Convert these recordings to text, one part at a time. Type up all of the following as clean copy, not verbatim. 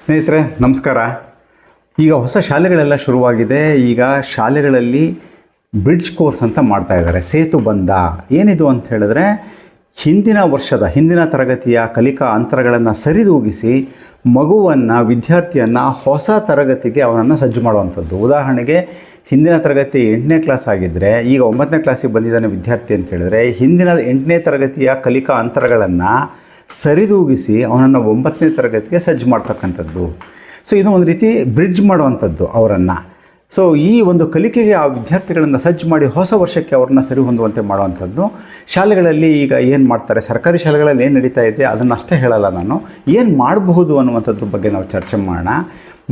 ಸ್ನೇಹಿತರೆ ನಮಸ್ಕಾರ. ಈಗ ಹೊಸ ಶಾಲೆಗಳೆಲ್ಲ ಶುರುವಾಗಿದೆ. ಈಗ ಶಾಲೆಗಳಲ್ಲಿ ಬ್ರಿಡ್ಜ್ ಕೋರ್ಸ್ ಅಂತ ಮಾಡ್ತಾ ಇದ್ದಾರೆ. ಸೇತು ಬಂಧ ಏನಿದು ಅಂತ ಹೇಳಿದ್ರೆ, ಹಿಂದಿನ ತರಗತಿಯ ಕಲಿಕಾ ಅಂತರಗಳನ್ನು ಸರಿದೂಗಿಸಿ ವಿದ್ಯಾರ್ಥಿಯನ್ನು ಹೊಸ ತರಗತಿಗೆ ಅವನನ್ನು ಸಜ್ಜು ಮಾಡುವಂಥದ್ದು. ಉದಾಹರಣೆಗೆ, ಹಿಂದಿನ ತರಗತಿ 8ನೇ ಕ್ಲಾಸ್ ಆಗಿದ್ದರೆ ಈಗ 9ನೇ ಕ್ಲಾಸಿಗೆ ಬಂದಿದ್ದಾನೆ ವಿದ್ಯಾರ್ಥಿ ಅಂತ ಹೇಳಿದ್ರೆ, ಹಿಂದಿನ 8ನೇ ತರಗತಿಯ ಕಲಿಕಾ ಅಂತರಗಳನ್ನು ಸರಿದೂಗಿಸಿ ಅವನನ್ನು 9ನೇ ತರಗತಿಗೆ ಸಜ್ಜು ಮಾಡ್ತಕ್ಕಂಥದ್ದು. ಸೊ ಇದು ಒಂದು ರೀತಿ ಬ್ರಿಡ್ಜ್ ಮಾಡುವಂಥದ್ದು ಅವರನ್ನು. ಸೊ ಈ ಒಂದು ಕಲಿಕೆಗೆ ಆ ವಿದ್ಯಾರ್ಥಿಗಳನ್ನು ಸಜ್ಜು ಮಾಡಿ ಹೊಸ ವರ್ಷಕ್ಕೆ ಅವ್ರನ್ನ ಸರಿ ಹೊಂದುವಂತೆ ಮಾಡುವಂಥದ್ದು. ಶಾಲೆಗಳಲ್ಲಿ ಈಗ ಏನು ಮಾಡ್ತಾರೆ, ಸರ್ಕಾರಿ ಶಾಲೆಗಳಲ್ಲಿ ಏನು ನಡೀತಾ ಇದೆ ಅದನ್ನು ಅಷ್ಟೇ ಹೇಳಲ್ಲ ನಾನು, ಏನು ಮಾಡಬಹುದು ಅನ್ನುವಂಥದ್ರ ಬಗ್ಗೆ ನಾವು ಚರ್ಚೆ ಮಾಡೋಣ.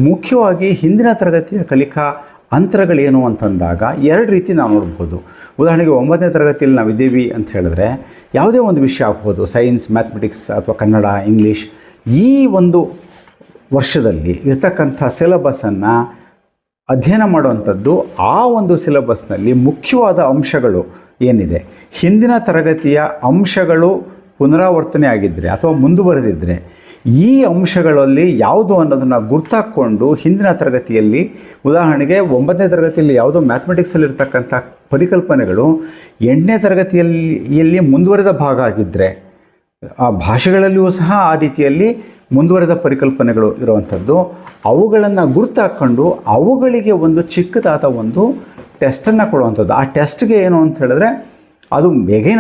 ಮುಖ್ಯವಾಗಿ ಹಿಂದಿನ ತರಗತಿಯ ಕಲಿಕಾ ಅಂತರಗಳೇನು ಅಂತಂದಾಗ ಎರಡು ರೀತಿ ನಾವು ನೋಡ್ಬೋದು. ಉದಾಹರಣೆಗೆ 9ನೇ ತರಗತಿಯಲ್ಲಿ ನಾವಿದ್ದೀವಿ ಅಂತ ಹೇಳಿದ್ರೆ ಯಾವುದೇ ಒಂದು ವಿಷಯ ಆಗ್ಬೋದು, ಸೈನ್ಸ್, ಮ್ಯಾಥಮೆಟಿಕ್ಸ್ ಅಥವಾ ಕನ್ನಡ, ಇಂಗ್ಲೀಷ್. ಈ ಒಂದು ವರ್ಷದಲ್ಲಿ ಇರ್ತಕ್ಕಂಥ ಸಿಲೆಬಸ್ಸನ್ನು ಅಧ್ಯಯನ ಮಾಡುವಂಥದ್ದು. ಆ ಒಂದು ಸಿಲೆಬಸ್ನಲ್ಲಿ ಮುಖ್ಯವಾದ ಅಂಶಗಳು ಏನಿದೆ, ಹಿಂದಿನ ತರಗತಿಯ ಅಂಶಗಳು ಪುನರಾವರ್ತನೆ ಆಗಿದ್ದರೆ ಅಥವಾ ಮುಂದುವರೆದಿದ್ದರೆ ಈ ಅಂಶಗಳಲ್ಲಿ ಯಾವುದು ಅನ್ನೋದನ್ನು ಗುರ್ತಾಕ್ಕೊಂಡು ಹಿಂದಿನ ತರಗತಿಯಲ್ಲಿ, ಉದಾಹರಣೆಗೆ 9ನೇ ತರಗತಿಯಲ್ಲಿ ಯಾವುದೋ ಮ್ಯಾಥಮೆಟಿಕ್ಸಲ್ಲಿರ್ತಕ್ಕಂಥ ಪರಿಕಲ್ಪನೆಗಳು 8ನೇ ತರಗತಿಯಲ್ಲಿ ಮುಂದುವರೆದ ಭಾಗ ಆಗಿದ್ದರೆ, ಆ ಭಾಷೆಗಳಲ್ಲಿಯೂ ಸಹ ಆ ರೀತಿಯಲ್ಲಿ ಮುಂದುವರೆದ ಪರಿಕಲ್ಪನೆಗಳು ಇರುವಂಥದ್ದು. ಅವುಗಳನ್ನು ಗುರ್ತಾಕೊಂಡು ಅವುಗಳಿಗೆ ಒಂದು ಚಿಕ್ಕದಾದ ಒಂದು ಟೆಸ್ಟನ್ನು ಕೊಡುವಂಥದ್ದು. ಆ ಟೆಸ್ಟ್ಗೆ ಏನು ಅಂತ ಹೇಳಿದ್ರೆ, ಅದು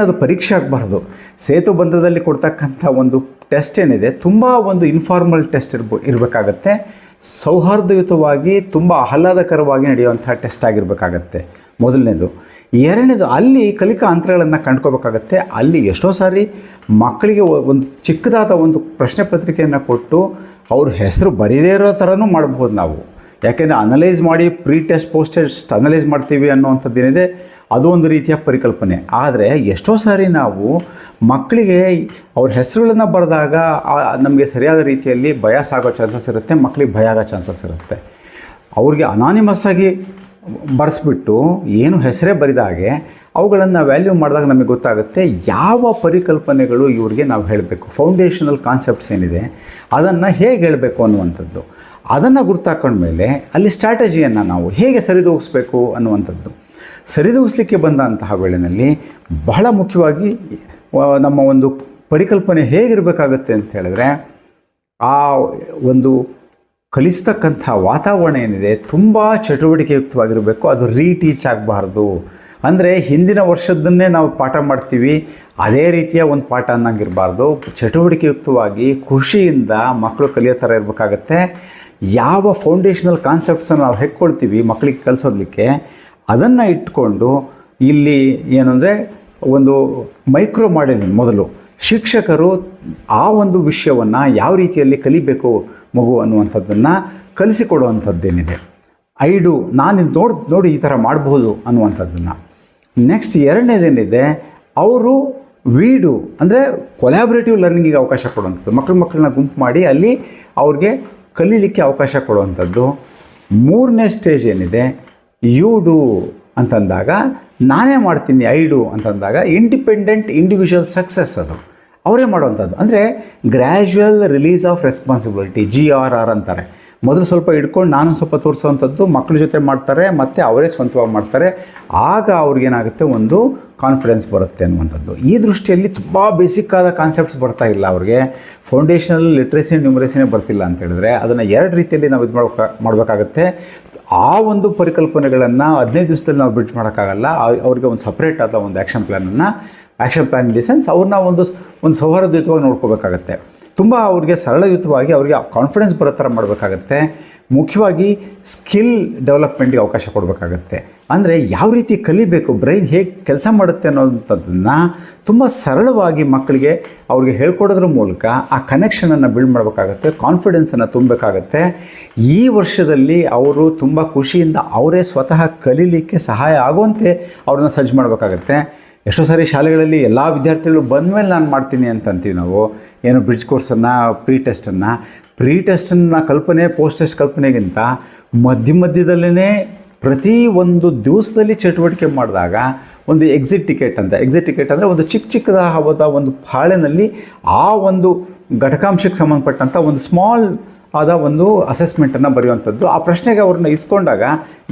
ಅದು ಪರೀಕ್ಷೆ ಆಗಬಾರ್ದು. ಸೇತು ಬಂಧದಲ್ಲಿ ಕೊಡ್ತಕ್ಕಂಥ ಒಂದು ಟೆಸ್ಟ್ ಏನಿದೆ, ತುಂಬ ಒಂದು ಇನ್ಫಾರ್ಮಲ್ ಟೆಸ್ಟ್ ಇರಬೇಕಾಗತ್ತೆ. ಸೌಹಾರ್ದಯುತವಾಗಿ ತುಂಬ ಆಹ್ಲಾದಕರವಾಗಿ ನಡೆಯುವಂಥ ಟೆಸ್ಟ್ ಆಗಿರಬೇಕಾಗತ್ತೆ ಮೊದಲನೇದು. ಎರಡನೇದು, ಅಲ್ಲಿ ಕಲಿಕಾ ಅಂತರಗಳನ್ನು ಕಂಡ್ಕೋಬೇಕಾಗತ್ತೆ. ಅಲ್ಲಿ ಎಷ್ಟೋ ಸಾರಿ ಮಕ್ಕಳಿಗೆ ಒಂದು ಚಿಕ್ಕದಾದ ಒಂದು ಪ್ರಶ್ನೆ ಪತ್ರಿಕೆಯನ್ನು ಕೊಟ್ಟು ಅವ್ರ ಹೆಸರು ಬರೀದೇ ಇರೋ ಥರನೂ ಮಾಡ್ಬೋದು ನಾವು. ಯಾಕೆಂದರೆ ಅನಲೈಸ್ ಮಾಡಿ pre test post test analyse ಮಾಡ್ತೀವಿ ಅನ್ನೋವಂಥದ್ದೇನಿದೆ, ಅದು ಒಂದು ರೀತಿಯ ಪರಿಕಲ್ಪನೆ. ಆದರೆ ಎಷ್ಟೋ ಸಾರಿ ನಾವು ಮಕ್ಕಳಿಗೆ ಅವ್ರ ಹೆಸರುಗಳನ್ನು ಬರೆದಾಗ ನಮಗೆ ಸರಿಯಾದ ರೀತಿಯಲ್ಲಿ ಬಯಾಸ್ ಆಗೋ ಚಾನ್ಸಸ್ ಇರುತ್ತೆ, ಮಕ್ಕಳಿಗೆ ಭಯ ಆಗೋ ಚಾನ್ಸಸ್ ಇರುತ್ತೆ. ಅವ್ರಿಗೆ ಅನಾನಿಮಸ್ ಆಗಿ ಬರೆಸ್ಬಿಟ್ಟು ಏನು ಹೆಸರೇ ಬರೆದಾಗೆ ಅವುಗಳನ್ನು ವ್ಯಾಲ್ಯೂ ಮಾಡಿದಾಗ ನಮಗೆ ಗೊತ್ತಾಗುತ್ತೆ ಯಾವ ಪರಿಕಲ್ಪನೆಗಳು ಇವ್ರಿಗೆ ನಾವು ಹೇಳಬೇಕು, ಫೌಂಡೇಶನಲ್ ಕಾನ್ಸೆಪ್ಟ್ಸ್ ಏನಿದೆ ಅದನ್ನು ಹೇಗೆ ಹೇಳಬೇಕು ಅನ್ನುವಂಥದ್ದು. ಅದನ್ನು ಗುರ್ತಾಕೊಂಡ್ಮೇಲೆ ಅಲ್ಲಿ ಸ್ಟ್ರಾಟಜಿಯನ್ನು ನಾವು ಹೇಗೆ ಸರಿದೂಗಿಸ್ಬೇಕು ಅನ್ನುವಂಥದ್ದು. ಸರಿದೂಗಿಸ್ಲಿಕ್ಕೆ ಬಂದಂತಹ ವೇಳೆಯಲ್ಲಿ ಬಹಳ ಮುಖ್ಯವಾಗಿ ನಮ್ಮ ಒಂದು ಪರಿಕಲ್ಪನೆ ಹೇಗಿರಬೇಕಾಗುತ್ತೆ ಅಂತ ಹೇಳಿದ್ರೆ, ಆ ಒಂದು ಕಲಿಸ್ತಕ್ಕಂಥ ವಾತಾವರಣ ಏನಿದೆ ತುಂಬ ಚಟುವಟಿಕೆಯುಕ್ತವಾಗಿರಬೇಕು. ಅದು ರೀಟೀಚ್ ಆಗಬಾರ್ದು. ಅಂದರೆ ಹಿಂದಿನ ವರ್ಷದನ್ನೇ ನಾವು ಪಾಠ ಮಾಡ್ತೀವಿ ಅದೇ ರೀತಿಯ ಒಂದು ಪಾಠ ಅನ್ನಂಗಿರಬಾರ್ದು. ಚಟುವಟಿಕೆಯುಕ್ತವಾಗಿ ಖುಷಿಯಿಂದ ಮಕ್ಕಳು ಕಲಿಯೋ ಥರ ಇರಬೇಕಾಗತ್ತೆ. ಯಾವ ಫೌಂಡೇಶನಲ್ ಕಾನ್ಸೆಪ್ಟ್ಸನ್ನು ನಾವು ಹೆಕ್ಕೊಳ್ತೀವಿ ಮಕ್ಕಳಿಗೆ ಕಲಿಸೋದಕ್ಕೆ, ಅದನ್ನು ಇಟ್ಕೊಂಡು ಇಲ್ಲಿ ಏನಂದರೆ ಒಂದು ಮೈಕ್ರೋ ಮಾಡೆಲಿಂಗ್, ಮೊದಲು ಶಿಕ್ಷಕರು ಆ ಒಂದು ವಿಷಯವನ್ನು ಯಾವ ರೀತಿಯಲ್ಲಿ ಕಲಿಬೇಕು ಮಗು ಅನ್ನುವಂಥದ್ದನ್ನು ಕಲಿಸಿಕೊಡುವಂಥದ್ದೇನಿದೆ. ಐಡು, ನಾನು ನೋಡಿ ಈ ಥರ ಮಾಡಬಹುದು ಅನ್ನುವಂಥದ್ದನ್ನು. ನೆಕ್ಸ್ಟ್ ಎರಡನೇದೇನಿದೆ, ಅವರು ವೀಡು ಅಂದರೆ ಕೊಲ್ಯಾಬ್ರೇಟಿವ್ ಲರ್ನಿಂಗಿಗೆ ಅವಕಾಶ ಕೊಡುವಂಥದ್ದು. ಮಕ್ಕಳನ್ನ ಗುಂಪು ಮಾಡಿ ಅಲ್ಲಿ ಅವ್ರಿಗೆ ಕಲೀಲಿಕ್ಕೆ ಅವಕಾಶ ಕೊಡುವಂಥದ್ದು. ಮೂರನೇ ಸ್ಟೇಜ್ ಏನಿದೆ, ಡು ಅಂತಂದಾಗ ನಾನೇ ಮಾಡ್ತೀನಿ, ಐಡು ಅಂತಂದಾಗ ಇಂಡಿಪೆಂಡೆಂಟ್ ಇಂಡಿವಿಜುವಲ್ ಸಕ್ಸಸ್, ಅದು ಅವರೇ ಮಾಡುವಂಥದ್ದು. ಅಂದರೆ gradual release of responsibility, GRR ಅಂತಾರೆ. ಮೊದಲು ಸ್ವಲ್ಪ ಇಟ್ಕೊಂಡು ನಾನು ಸ್ವಲ್ಪ ತೋರಿಸೋವಂಥದ್ದು ಮಕ್ಕಳ ಜೊತೆ ಮಾಡ್ತಾರೆ, ಮತ್ತು ಅವರೇ ಸ್ವಂತವಾಗಿ ಮಾಡ್ತಾರೆ. ಆಗ ಅವ್ರಿಗೇನಾಗುತ್ತೆ, ಒಂದು ಕಾನ್ಫಿಡೆನ್ಸ್ ಬರುತ್ತೆ ಅನ್ನುವಂಥದ್ದು. ಈ ದೃಷ್ಟಿಯಲ್ಲಿ ತುಂಬ ಬೇಸಿಕ್ಕಾದ ಕಾನ್ಸೆಪ್ಟ್ಸ್ ಬರ್ತಾ ಇಲ್ಲ ಅವ್ರಿಗೆ, ಫೌಂಡೇಶನಲ್ ಲಿಟ್ರೇಸಿ ನ್ಯೂಮರೇಸಿನೇ ಬರ್ತಿಲ್ಲ ಅಂತ ಹೇಳಿದ್ರೆ, ಅದನ್ನು ಎರಡು ರೀತಿಯಲ್ಲಿ ನಾವು ಇದು ಮಾಡಬೇಕಾಗತ್ತೆ. ಆ ಒಂದು ಪರಿಕಲ್ಪನೆಗಳನ್ನು 15 ದಿವಸದಲ್ಲಿ ನಾವು ಬ್ರಿಡ್ಜ್ ಮಾಡೋಕ್ಕಾಗಲ್ಲ. ಅವ್ರಿಗೆ ಒಂದು ಸಪ್ರೇಟ್ ಆದ ಒಂದು action plan in the sense ಅವ್ರನ್ನ ಒಂದು ಸೌಹಾರ್ದಯುತವಾಗಿ ನೋಡ್ಕೋಬೇಕಾಗತ್ತೆ. ತುಂಬ ಅವ್ರಿಗೆ ಸರಳಯುತವಾಗಿ ಅವ್ರಿಗೆ ಕಾನ್ಫಿಡೆನ್ಸ್ ಬರೋ ಥರ ಮಾಡಬೇಕಾಗತ್ತೆ. ಮುಖ್ಯವಾಗಿ ಸ್ಕಿಲ್ ಡೆವಲಪ್ಮೆಂಟ್ಗೆ ಅವಕಾಶ ಕೊಡಬೇಕಾಗತ್ತೆ. ಅಂದರೆ ಯಾವ ರೀತಿ ಕಲಿಬೇಕು, ಬ್ರೈನ್ ಹೇಗೆ ಕೆಲಸ ಮಾಡುತ್ತೆ ಅನ್ನೋಂಥದ್ದನ್ನು ತುಂಬ ಸರಳವಾಗಿ ಮಕ್ಕಳಿಗೆ ಅವ್ರಿಗೆ ಹೇಳ್ಕೊಡೋದ್ರ ಮೂಲಕ ಆ ಕನೆಕ್ಷನನ್ನು ಬಿಲ್ಡ್ ಮಾಡಬೇಕಾಗತ್ತೆ, ಕಾನ್ಫಿಡೆನ್ಸನ್ನು ತುಂಬಬೇಕಾಗತ್ತೆ. ಈ ವರ್ಷದಲ್ಲಿ ಅವರು ತುಂಬ ಖುಷಿಯಿಂದ ಅವರೇ ಸ್ವತಃ ಕಲೀಲಿಕ್ಕೆ ಸಹಾಯ ಆಗುವಂತೆ ಅವ್ರನ್ನ ಸಜ್ಜು ಮಾಡಬೇಕಾಗತ್ತೆ. ಎಷ್ಟೋ ಸಾರಿ ಶಾಲೆಗಳಲ್ಲಿ ಎಲ್ಲ ವಿದ್ಯಾರ್ಥಿಗಳು ಬಂದ ಮೇಲೆ ನಾನು ಮಾಡ್ತೀನಿ ಅಂತೀವಿ ನಾವು, ಏನು ಬ್ರಿಡ್ಜ್ ಕೋರ್ಸನ್ನು, ಪ್ರೀ ಟೆಸ್ಟನ್ನು ಕಲ್ಪನೆ ಪೋಸ್ಟ್ ಟೆಸ್ಟ್ ಕಲ್ಪನೆಗಿಂತ ಮಧ್ಯದಲ್ಲೇ ಪ್ರತಿ ಒಂದು ದಿವಸದಲ್ಲಿ ಚಟುವಟಿಕೆ ಮಾಡಿದಾಗ ಒಂದು ಎಕ್ಸಿಟ್ ಟಿಕೆಟ್ ಅಂದರೆ ಒಂದು ಚಿಕ್ಕದಾದ ಒಂದು ಹಾಳೆನಲ್ಲಿ ಆ ಒಂದು ಘಟಕಾಂಶಕ್ಕೆ ಸಂಬಂಧಪಟ್ಟಂಥ ಒಂದು ಸ್ಮಾಲ್ ಆದ ಒಂದು ಅಸೆಸ್ಮೆಂಟನ್ನು ಬರೆಯುವಂಥದ್ದು. ಆ ಪ್ರಶ್ನೆಗೆ ಅವ್ರನ್ನ ಇಸ್ಕೊಂಡಾಗ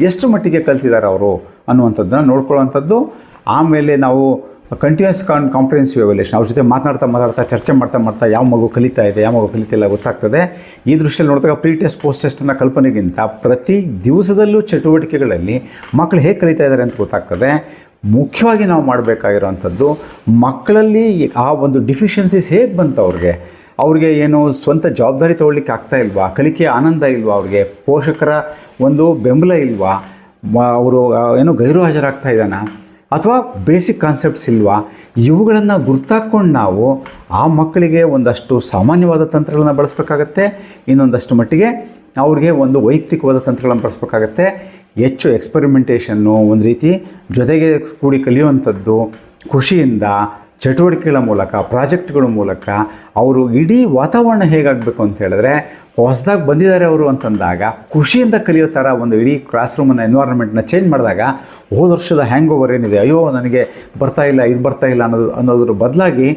ಎಷ್ಟು ಮಟ್ಟಿಗೆ ಕಲ್ತಿದ್ದಾರೆ ಅವರು ಅನ್ನುವಂಥದ್ದನ್ನು ನೋಡ್ಕೊಳ್ಳುವಂಥದ್ದು. ಆಮೇಲೆ ನಾವು ಕಂಟಿನ್ಯೂಸ್ ಕಾಂಪ್ರಿಹೆನ್ಸಿವ್ ಎವ್ಯಾಲ್ಯೂಯೇಷನ್, ಅವ್ರ ಜೊತೆ ಮಾತನಾಡ್ತಾ ಚರ್ಚೆ ಮಾಡ್ತಾ ಯಾವ ಮಗು ಕಲಿತಾ ಇದೆ, ಯಾವ ಮಗು ಕಲಿತಿಲ್ಲ ಗೊತ್ತಾಗ್ತದೆ. ಈ ದೃಷ್ಟಿಯಲ್ಲಿ ನೋಡಿದಾಗ ಪ್ರೀ ಟೆಸ್ಟ್ ಪೋಸ್ಟ್ ಟೆಸ್ಟನ್ನು ಕಲ್ಪನೆಗಿಂತ ಪ್ರತಿ ದಿವಸದಲ್ಲೂ ಚಟುವಟಿಕೆಗಳಲ್ಲಿ ಮಕ್ಕಳು ಹೇಗೆ ಕಲಿತಾ ಇದ್ದಾರೆ ಅಂತ ಗೊತ್ತಾಗ್ತದೆ. ಮುಖ್ಯವಾಗಿ ನಾವು ಮಾಡಬೇಕಾಗಿರೋವಂಥದ್ದು, ಮಕ್ಕಳಲ್ಲಿ ಆ ಒಂದು ಡಿಫಿಷಿಯನ್ಸೀಸ್ ಹೇಗೆ ಬಂತು ಅವ್ರಿಗೆ ಏನು ಸ್ವಂತ ಜವಾಬ್ದಾರಿ ತೊಗೊಳ್ಳಿಕ್ಕೆ ಆಗ್ತಾ ಇಲ್ವಾ, ಕಲಿಕೆಯ ಆನಂದ ಇಲ್ವಾ, ಅವ್ರಿಗೆ ಪೋಷಕರ ಒಂದು ಬೆಂಬಲ ಇಲ್ವಾ, ಅವರು ಏನೋ ಗೈರು ಹಾಜರಾಗ್ತಾ ಇದ್ದಾನ, ಅಥವಾ ಬೇಸಿಕ್ ಕಾನ್ಸೆಪ್ಟ್ಸ್ ಇಲ್ವಾ, ಇವುಗಳನ್ನು ಗುರ್ತಾಕೊಂಡು ನಾವು ಆ ಮಕ್ಕಳಿಗೆ ಒಂದಷ್ಟು ಸಾಮಾನ್ಯವಾದ ತಂತ್ರಗಳನ್ನು ಬಳಸಬೇಕಾಗತ್ತೆ. ಇನ್ನೊಂದಷ್ಟು ಮಟ್ಟಿಗೆ ಅವ್ರಿಗೆ ಒಂದು ವೈಯಕ್ತಿಕವಾದ ತಂತ್ರಗಳನ್ನು ಬಳಸಬೇಕಾಗತ್ತೆ. ಹೆಚ್ಚು ಎಕ್ಸ್ಪರಿಮೆಂಟೇಷನ್ನು, ಒಂದು ರೀತಿ ಜೊತೆಗೆ ಕೂಡಿ ಕಲಿಯುವಂಥದ್ದು, ಖುಷಿಯಿಂದ ಚಟುವಟಿಕೆಗಳ ಮೂಲಕ, ಪ್ರಾಜೆಕ್ಟ್ಗಳ ಮೂಲಕ ಅವರು ಇಡೀ ವಾತಾವರಣ ಹೇಗಾಗಬೇಕು ಅಂತ ಹೇಳಿದ್ರೆ, ಹೊಸದಾಗಿ ಬಂದಿದ್ದಾರೆ ಅವರು ಅಂತಂದಾಗ ಖುಷಿಯಿಂದ ಕಲಿಯೋ ಥರ ಒಂದು ಇಡೀ ಕ್ಲಾಸ್ ರೂಮನ್ನು ಎನ್ವೈರನ್ಮೆಂಟ್ನ ಚೇಂಜ್ ಮಾಡಿದಾಗ ಹೋದ ವರ್ಷದ ಹ್ಯಾಂಗ್ ಓವರ್ ಏನಿದೆ, ಅಯ್ಯೋ ನನಗೆ ಬರ್ತಾ ಇಲ್ಲ ಅನ್ನೋದ್ರ ಬದಲಾಗಿ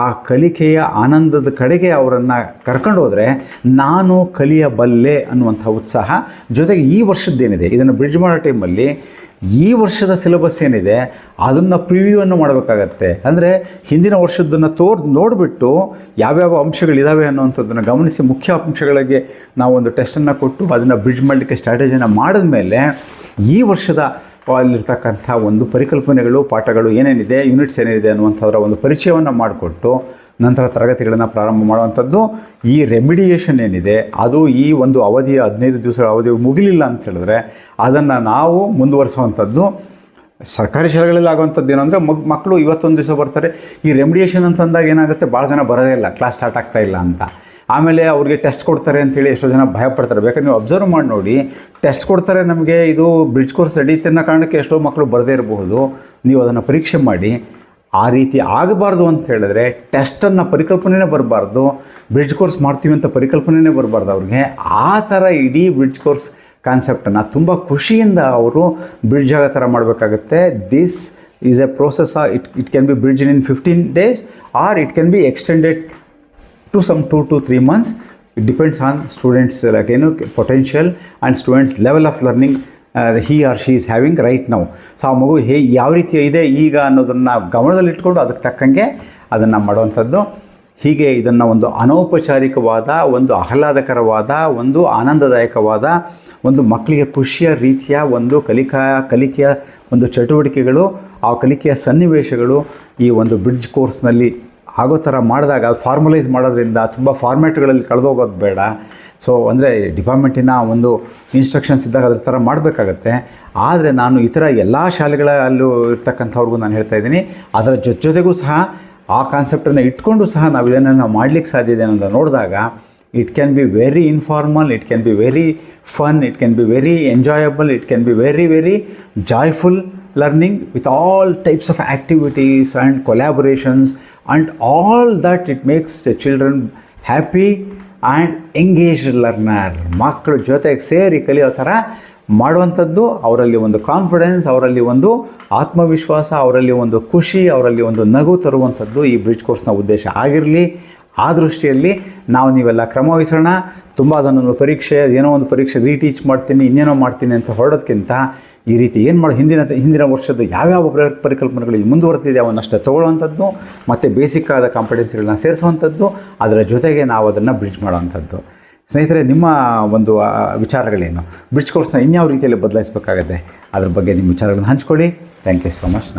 ಆ ಕಲಿಕೆಯ ಆನಂದದ ಕಡೆಗೆ ಅವರನ್ನು ಕರ್ಕೊಂಡು ಹೋದರೆ ನಾನು ಕಲಿಯಬಲ್ಲೆ ಅನ್ನುವಂಥ ಉತ್ಸಾಹ. ಜೊತೆಗೆ ಈ ವರ್ಷದ್ದೇನಿದೆ ಇದನ್ನು ಬ್ರಿಡ್ಜ್ ಮಾಡೋ ಟೈಮಲ್ಲಿ ಈ ವರ್ಷದ ಸಿಲೆಬಸ್ ಏನಿದೆ ಅದನ್ನು ಪ್ರಿವ್ಯೂವನ್ನು ಮಾಡಬೇಕಾಗತ್ತೆ. ಅಂದರೆ ಹಿಂದಿನ ವರ್ಷದ್ದನ್ನು ನೋಡಿಬಿಟ್ಟು ಯಾವ್ಯಾವ ಅಂಶಗಳಿದ್ದಾವೆ ಅನ್ನೋವಂಥದ್ದನ್ನು ಗಮನಿಸಿ ಮುಖ್ಯ ಅಂಶಗಳಿಗೆ ನಾವು ಒಂದು ಟೆಸ್ಟನ್ನು ಕೊಟ್ಟು ಅದನ್ನು ಬ್ರಿಡ್ಜ್ ಮಾಡಲಿಕ್ಕೆ ಸ್ಟ್ರಾಟಜಿಯನ್ನು ಮಾಡಿದ ಮೇಲೆ ಈ ವರ್ಷದ ಅಲ್ಲಿರ್ತಕ್ಕಂಥ ಒಂದು ಪರಿಕಲ್ಪನೆಗಳು, ಪಾಠಗಳು ಏನೇನಿದೆ, ಯೂನಿಟ್ಸ್ ಏನೇನಿದೆ ಅನ್ನುವಂಥದ್ರ ಒಂದು ಪರಿಚಯವನ್ನು ಮಾಡಿಕೊಟ್ಟು ನಂತರ ತರಗತಿಗಳನ್ನು ಪ್ರಾರಂಭ ಮಾಡುವಂಥದ್ದು. ಈ ರೆಮಿಡಿಯೇಷನ್ ಏನಿದೆ ಅದು ಈ ಒಂದು ಅವಧಿಯ 15 ದಿವಸಗಳ ಅವಧಿ ಮುಗಿಲಿಲ್ಲ ಅಂತ ಹೇಳಿದ್ರೆ ಅದನ್ನು ನಾವು ಮುಂದುವರಿಸುವಂಥದ್ದು. ಸರ್ಕಾರಿ ಶಾಲೆಗಳಲ್ಲಿ ಆಗುವಂಥದ್ದು ಏನು ಅಂದರೆ ಮಕ್ಕಳು ಇವತ್ತೊಂದು ದಿವಸ ಬರ್ತಾರೆ, ಈ ರೆಮಿಡಿಯೇಷನ್ ಅಂತಂದಾಗ ಏನಾಗುತ್ತೆ, ಭಾಳ ಜನ ಬರೋದೇ ಇಲ್ಲ, ಕ್ಲಾಸ್ ಸ್ಟಾರ್ಟ್ ಆಗ್ತಾ ಇಲ್ಲ ಅಂತ. ಆಮೇಲೆ ಅವ್ರಿಗೆ ಟೆಸ್ಟ್ ಕೊಡ್ತಾರೆ ಅಂತೇಳಿ ಎಷ್ಟೋ ಜನ ಭಯಪಡ್ತಾರೆ. ಬೇಕಾದ್ರೆ ನೀವು ಅಬ್ಸರ್ವ್ ಮಾಡಿ ನೋಡಿ, ಟೆಸ್ಟ್ ಕೊಡ್ತಾರೆ ನಮಗೆ ಇದು ಬ್ರಿಡ್ಜ್ ಕೋರ್ಸ್ ನಡೀತೆ ಅನ್ನೋ ಕಾರಣಕ್ಕೆ ಎಷ್ಟೋ ಮಕ್ಕಳು ಬರದೇ ಇರಬಹುದು. ನೀವು ಅದನ್ನು ಪರೀಕ್ಷೆ ಮಾಡಿ. ಆ ರೀತಿ ಆಗಬಾರ್ದು ಅಂತ ಹೇಳಿದ್ರೆ ಟೆಸ್ಟನ್ನು ಪರಿಕಲ್ಪನೆನೇ ಬರಬಾರ್ದು, ಬ್ರಿಡ್ಜ್ ಕೋರ್ಸ್ ಮಾಡ್ತೀವಿ ಅಂತ ಪರಿಕಲ್ಪನೆನೇ ಬರಬಾರ್ದು ಅವ್ರಿಗೆ. ಆ ಥರ ಇಡೀ ಬ್ರಿಡ್ಜ್ ಕೋರ್ಸ್ ಕಾನ್ಸೆಪ್ಟನ್ನು ತುಂಬ ಖುಷಿಯಿಂದ ಅವರು ಬ್ರಿಡ್ಜ್ ಆಗೋ ಥರ ಮಾಡಬೇಕಾಗುತ್ತೆ. This is a process. It can be bridge in 15 days or it can be extended to some 2 to 3 months. It depends on students potential and students level of learning he or she is having right now. So ಆ ಮಗು ಯಾವ ರೀತಿ ಇದೆ ಈಗ ಅನ್ನೋದನ್ನು ಗಮನದಲ್ಲಿಟ್ಕೊಂಡು ಅದಕ್ಕೆ ತಕ್ಕಂಗೆ ಅದನ್ನು ಮಾಡುವಂಥದ್ದು. ಹೀಗೆ ಇದನ್ನು ಒಂದು ಅನೌಪಚಾರಿಕವಾದ, ಒಂದು ಆಹ್ಲಾದಕರವಾದ, ಒಂದು ಆನಂದದಾಯಕವಾದ, ಒಂದು ಮಕ್ಕಳಿಗೆ ಖುಷಿಯ ರೀತಿಯ ಒಂದು ಕಲಿಕೆಯ ಒಂದು ಚಟುವಟಿಕೆಗಳು, ಆ ಕಲಿಕೆಯ ಸನ್ನಿವೇಶಗಳು ಈ ಒಂದು ಬ್ರಿಡ್ಜ್ ಕೋರ್ಸ್ನಲ್ಲಿ ಆಗೋ ಥರ ಮಾಡಿದಾಗ ಫಾರ್ಮಲೈಸ್ ಮಾಡೋದ್ರಿಂದ ತುಂಬ ಫಾರ್ಮ್ಯಾಟ್ಗಳಲ್ಲಿ ಕಳೆದೋಗೋದು ಬೇಡ. ಸೊ ಅಂದರೆ ಡಿಪಾರ್ಟ್ಮೆಂಟಿನ ಒಂದು ಇನ್ಸ್ಟ್ರಕ್ಷನ್ಸ್ ಇದ್ದಾಗ ಅದ್ರ ಥರ ಮಾಡಬೇಕಾಗತ್ತೆ. ಆದರೆ ನಾನು ಈ ಥರ ಎಲ್ಲ ಶಾಲೆಗಳಲ್ಲೂ ಇರ್ತಕ್ಕಂಥವ್ರಿಗೂ ನಾನು ಹೇಳ್ತಾ ಇದ್ದೀನಿ, ಅದರ ಜೊತೆಗೂ ಸಹ ಆ ಕಾನ್ಸೆಪ್ಟನ್ನು ಇಟ್ಕೊಂಡು ಸಹ ನಾವು ಇದನ್ನು ನಾವು ಮಾಡಲಿಕ್ಕೆ ಸಾಧ್ಯ ಇದೆ ಅನ್ನೋದನ್ನು ನೋಡಿದಾಗ it can be very informal, it can be very fun, it can be very enjoyable, it can be very very joyful learning with all types of activities and collaborations and all that. It makes the children happy and engaged learner. ಮಕ್ಕಳು ಜೊತೆಗೆ ಸೇರಿ ಕಲಿಯೋ ಥರ ಮಾಡುವಂಥದ್ದು. ಅವರಲ್ಲಿ ಒಂದು confidence, ಅವರಲ್ಲಿ ಒಂದು ಆತ್ಮವಿಶ್ವಾಸ, ಅವರಲ್ಲಿ ಒಂದು ಖುಷಿ, ಅವರಲ್ಲಿ ಒಂದು ನಗು ತರುವಂಥದ್ದು ಈ ಬ್ರಿಡ್ಜ್ ಕೋರ್ಸ್ನ ಉದ್ದೇಶ ಆಗಿರಲಿ. ಆ ದೃಷ್ಟಿಯಲ್ಲಿ ನೀವೆಲ್ಲ ಕ್ರಮ ವಹಿಸೋಣ. ತುಂಬ ಅದನ್ನೊಂದು ಪರೀಕ್ಷೆ, ಏನೋ ಒಂದು ಪರೀಕ್ಷೆ ರೀಟೀಚ್ ಮಾಡ್ತೀನಿ, ಇನ್ನೇನೋ ಮಾಡ್ತೀನಿ ಅಂತ ಹೊರಡೋದಕ್ಕಿಂತ ಈ ರೀತಿ ಏನು ಮಾಡಿ ಹಿಂದಿನ ವರ್ಷದ ಯಾವ್ಯಾವ ಪರಿಕಲ್ಪನೆಗಳಲ್ಲಿ ಮುಂದುವರೆದಿದೆ ಅವನ್ನಷ್ಟೇ ತೊಗೊಳ್ಳುವಂಥದ್ದು, ಮತ್ತು ಬೇಸಿಕ್ ಆದ ಕಾಂಪಿಟೆನ್ಸಿಗಳನ್ನ ಸೇರಿಸುವಂಥದ್ದು, ಅದರ ಜೊತೆಗೆ ನಾವು ಅದನ್ನು ಬ್ರಿಡ್ಜ್ ಮಾಡೋವಂಥದ್ದು. ಸ್ನೇಹಿತರೆ, ನಿಮ್ಮ ಒಂದು ವಿಚಾರಗಳೇನು, ಬ್ರಿಡ್ಜ್ ಕೋರ್ಸ್ನ ಇನ್ಯಾವ ರೀತಿಯಲ್ಲಿ ಬದಲಾಯಿಸಬೇಕಾಗತ್ತೆ ಅದ್ರ ಬಗ್ಗೆ ನಿಮ್ಮ ವಿಚಾರಗಳನ್ನು ಹಂಚ್ಕೊಳ್ಳಿ. Thank you so much.